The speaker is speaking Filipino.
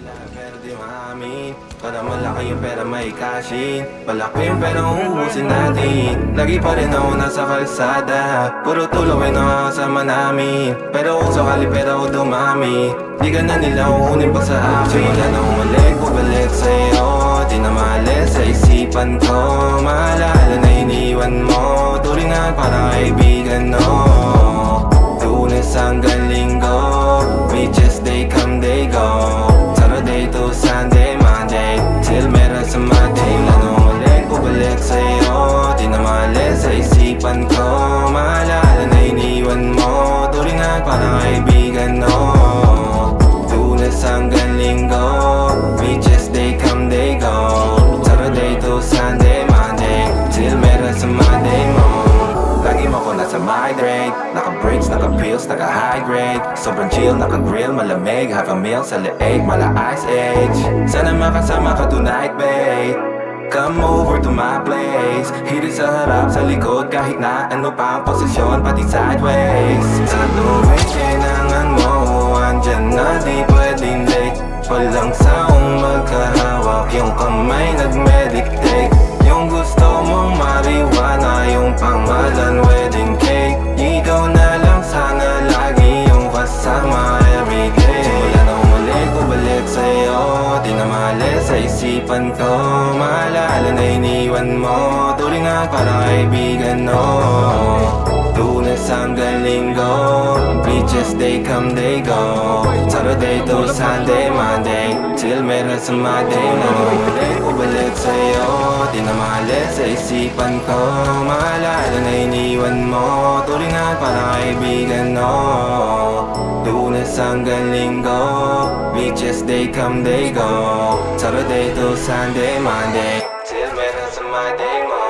Pero di maamin, para malaki yung pera may cashin. Malaki yung pera uubusin natin. Lagi pa rin ako nasa kalsada, puro tulong ay nakakasama namin. Pero kung sakali pera ko dumami, di ka na nila uunin pa sa akin. Simula na umalik, bumalik sa'yo, di na maalis sa isipan ko. Maalala na iniwan mo, turingan para kaibigan, no. Lunes hanggang Linggo, beaches they come they go. Saturday to Sunday, Monday till meron sa Monday. Lanong ulit, bubalik sa'yo, di na maalis sa isipan ko. Maalala na iniwan mo, turingan para kaibigan, no. Lunes hanggang Linggo, beaches they come they go. Saturday to Sunday, Monday till meron sa Monday mo. Lagi mo ko nasa migrate, naka-breaks, naka-pills, naka-high grade. Sobrang chill, naka-grill, malamig, have a meal sa leeg, mala ice age. Sana makasama ka tonight, babe. Come over to my place. Hirit sa harap, sa likod, kahit na ano pa ang posisyon, pati sideways. Sa tuwing kailangan mo, andyan na di pwedeng late. Walang saong magkahawak, yung kamay nag-meditate. Yung gusto mong mariwana, yung pangalan wedding cake. Ikaw na lang sana lagi yung kasama everyday. Simula na umalik, bumalik sa'yo, di na maalis sa isipan ko. Maalala na iniwan mo, turingan para kaibigan, no. Lunes hanggang Linggo, beaches they come they go. Saturday to Sunday, Monday till meron sa Monday, no. Bumalik sa'yo, di na maalis sa isipan ko. Maalala na iniwan mo, turingan para kaibigan, no. Lunes hanggang Linggo, beaches they come they go. Saturday to Sunday, Monday till meron sa Monday mo.